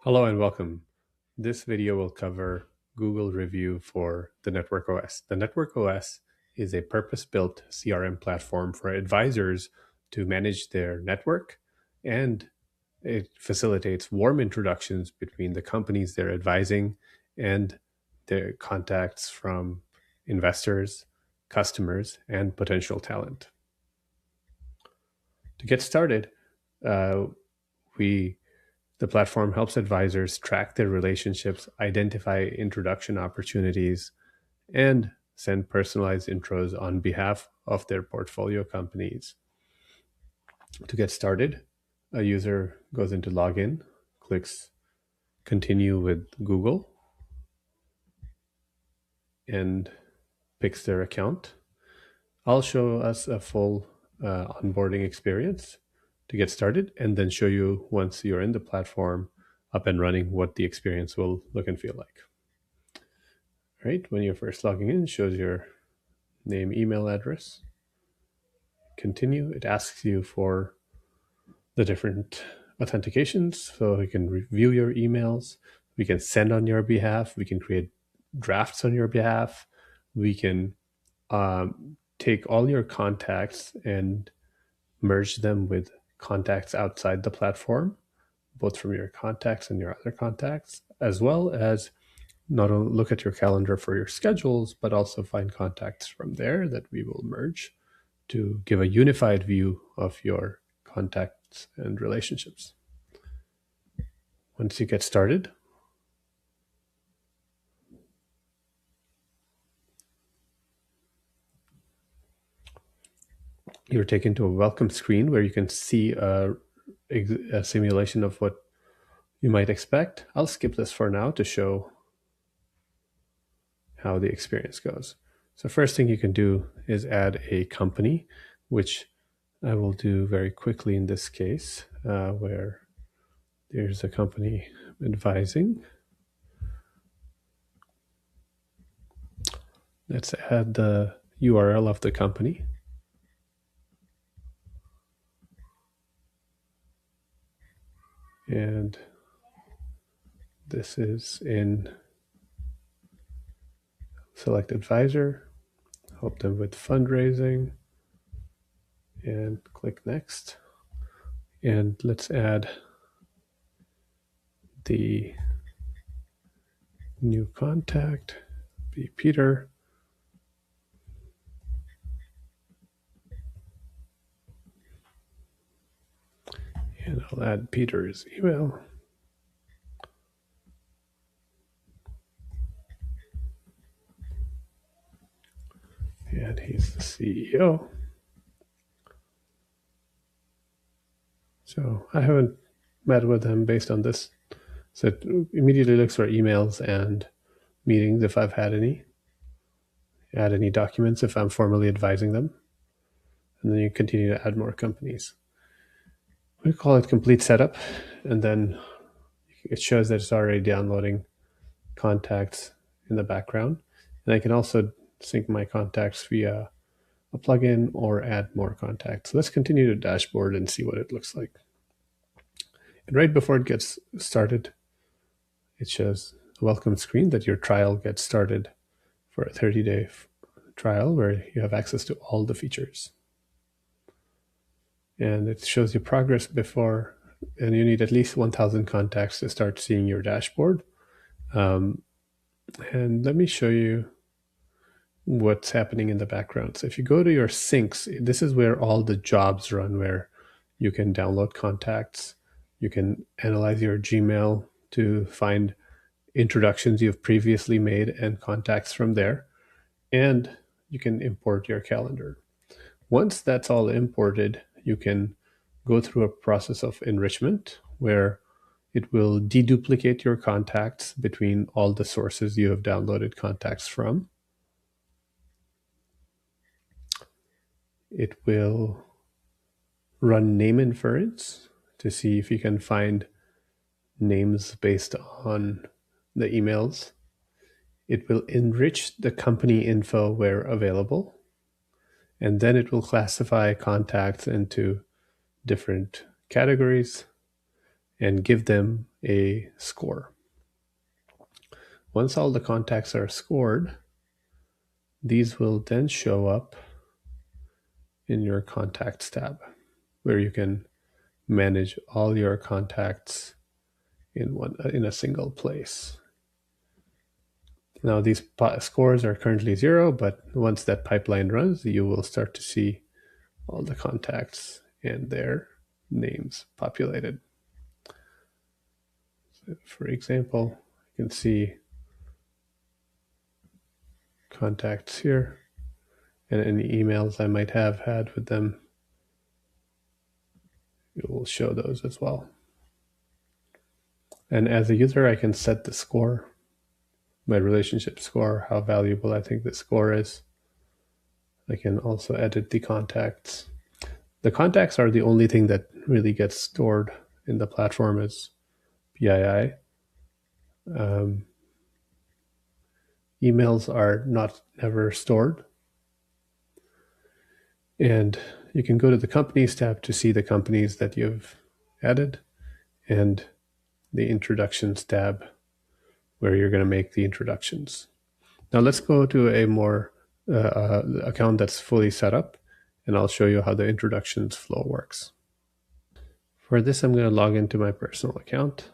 Hello and welcome. This video will cover Google review for the Network OS. The Network OS is a purpose-built CRM platform for advisors to manage their network, and it facilitates warm introductions between the companies they're advising and their contacts from investors, customers, and potential talent. To get started, uh, we the platform helps advisors track their relationships, identify introduction opportunities, and send personalized intros on behalf of their portfolio companies. To get started, a user goes into login, clicks continue with Google, and picks their account. I'll show us a full onboarding experience to get started, and then show you once you're in the platform up and running what the experience will look and feel like. Right, when you're first logging in, it shows your name, email address. Continue. It asks you for the different authentications, so we can review your emails, we can send on your behalf, we can create drafts on your behalf, we can take all your contacts and merge them with contacts outside the platform, both from your contacts and your other contacts, as well as not only look at your calendar for your schedules, but also find contacts from there that we will merge to give a unified view of your contacts and relationships. Once you get started, you're taken to a welcome screen where you can see a simulation of what you might expect. I'll skip this for now to show how the experience goes. So first thing you can do is add a company, which I will do very quickly in this case, where there's a company advising. Let's add the URL of the company. And this is in select advisor, help them with fundraising, and click next. And let's add the new contact, be Peter. And I'll add Peter's email. And he's the CEO. So I haven't met with him based on this. So it immediately looks for emails and meetings if I've had any. Add any documents if I'm formally advising them. And then you continue to add more companies. We call it complete setup, and then it shows that it's already downloading contacts in the background. And I can also sync my contacts via a plugin or add more contacts. So let's continue to dashboard and see what it looks like. And right before it gets started, it shows a welcome screen that your trial gets started for a 30-day trial where you have access to all the features. And it shows you progress before, and you need at least 1,000 contacts to start seeing your dashboard. And let me show you what's happening in the background. So if you go to your syncs, this is where all the jobs run, where you can download contacts, you can analyze your Gmail to find introductions you've previously made and contacts from there, and you can import your calendar. Once that's all imported, you can go through a process of enrichment where it will deduplicate your contacts between all the sources you have downloaded contacts from. It will run name inference to see if you can find names based on the emails. It will enrich the company info where available, and then it will classify contacts into different categories and give them a score. Once all the contacts are scored, these will then show up in your contacts tab, where you can manage all your contacts in a single place. Now these scores are currently 0, but once that pipeline runs, you will start to see all the contacts and their names populated. So for example, you can see contacts here and any emails I might have had with them. It will show those as well. And as a user, I can set the score, my relationship score, how valuable I think the score is. I can also edit the contacts. The contacts are the only thing that really gets stored in the platform as PII. Emails are never stored. And you can go to the companies tab to see the companies that you've added, and the introductions tab where you're going to make the introductions. Now let's go to a more account that's fully set up, and I'll show you how the introductions flow works. For this, I'm going to log into my personal account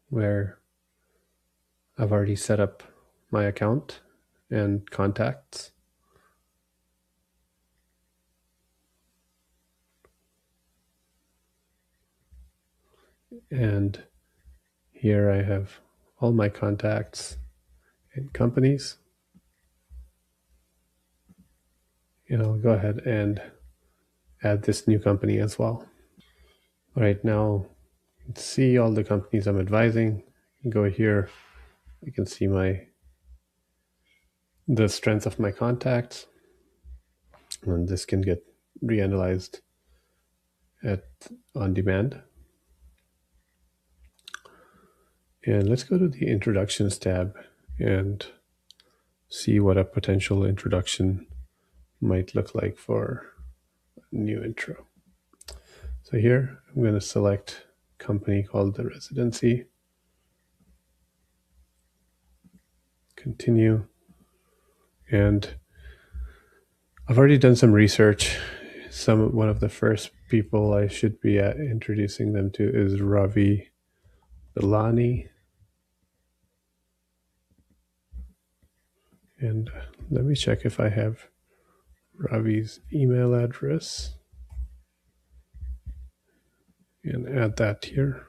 where I've already set up my account and contacts. And here I have all my contacts and companies. And I'll go ahead and add this new company as well. All right, now you can see all the companies I'm advising. Go here, you can see the strength of my contacts, and this can get reanalyzed on demand. And let's go to the introductions tab and see what a potential introduction might look like for a new intro. So here I'm going to select a company called The Residency. Continue. And I've already done some research. One of the first people I should be introducing them to is Ravi Bilani. And let me check if I have Ravi's email address and add that here.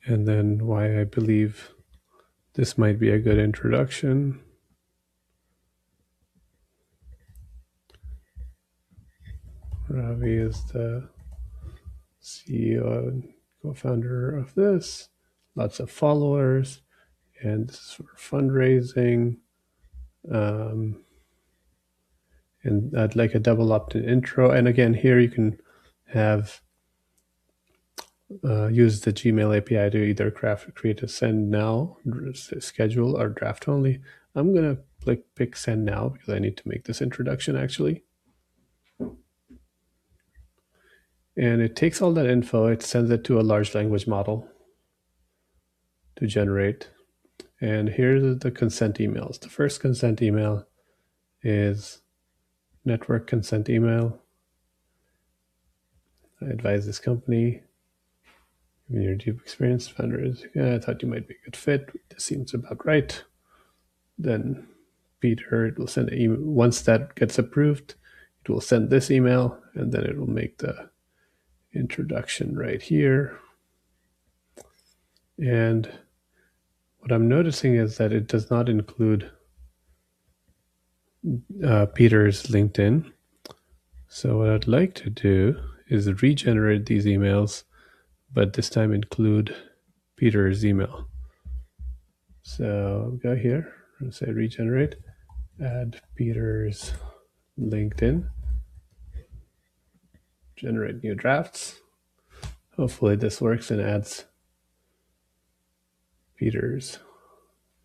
And then why I believe this might be a good introduction. Ravi is the CEO and co-founder of this, lots of followers, and this is for fundraising. And I'd like a double opt-in intro. And again, here you can have use the Gmail API to either create a send now schedule or draft only. I'm going to pick send now because I need to make this introduction actually. And it takes all that info, it sends it to a large language model to generate. And here's the consent emails. The first consent email is network consent email. I advise this company. Given your deep experience, founders, I thought you might be a good fit. This seems about right. Then Peter, it will send an email. Once that gets approved, it will send this email, and then it will make the introduction right here. And what I'm noticing is that it does not include Peter's LinkedIn. So what I'd like to do is regenerate these emails, but this time include Peter's email. So I'll go here and say regenerate, add Peter's LinkedIn, generate new drafts. Hopefully this works and adds Peter's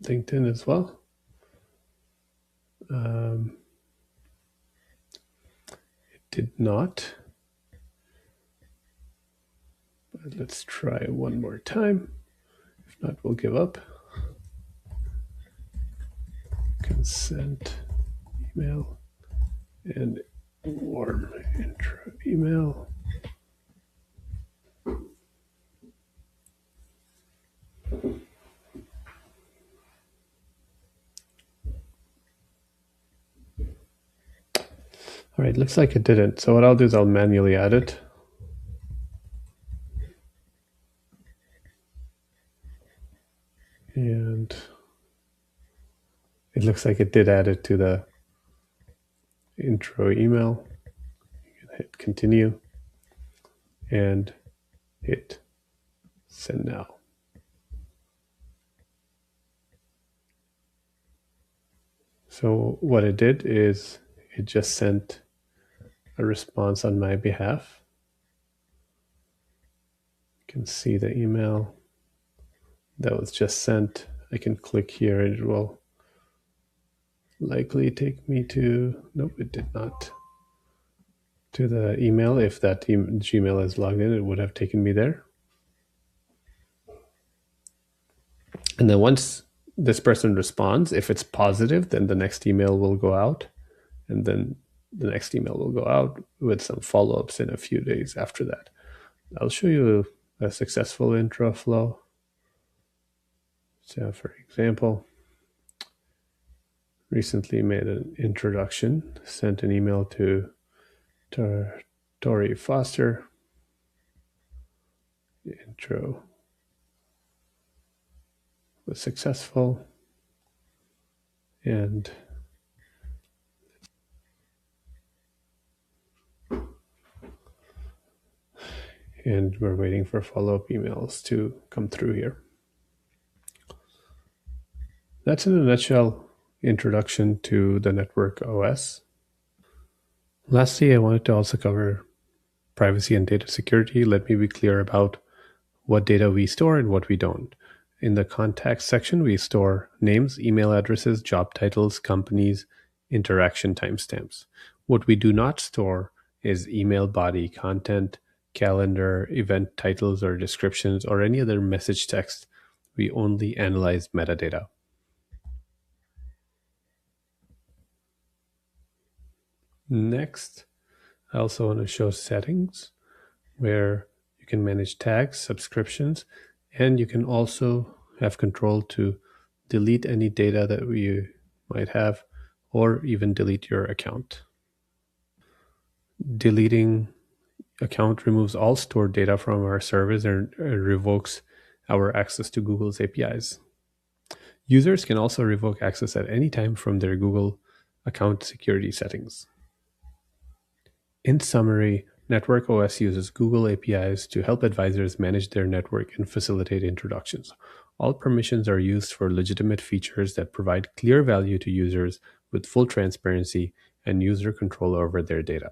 LinkedIn as well. It did not. But let's try one more time. If not, we'll give up. Consent email and warm intro email. All right, looks like it didn't. So what I'll do is I'll manually add it. And it looks like it did add it to the intro email. You can hit continue and hit send now. So what it did is it just sent a response on my behalf. You can see the email that was just sent. I can click here and it will likely take me to, nope, it did not, to the email. If that Gmail is logged in, it would have taken me there. And then once this person responds, if it's positive, then the next email will go out. And then the next email will go out with some follow-ups in a few days after that. I'll show you a successful intro flow. So for example, recently made an introduction, sent an email to Tori Foster. The intro was successful. And we're waiting for follow-up emails to come through here. That's in a nutshell introduction to the network OS. Lastly, I wanted to also cover privacy and data security. Let me be clear about what data we store and what we don't. In the contact section, we store names, email addresses, job titles, companies, interaction timestamps. What we do not store is email body content, calendar, event titles or descriptions, or any other message text. We only analyze metadata. Next, I also want to show settings where you can manage tags, subscriptions, and you can also have control to delete any data that you might have or even delete your account. Deleting account removes all stored data from our servers and revokes our access to Google's APIs. Users can also revoke access at any time from their Google account security settings. In summary, Network OS uses Google APIs to help advisors manage their network and facilitate introductions. All permissions are used for legitimate features that provide clear value to users with full transparency and user control over their data.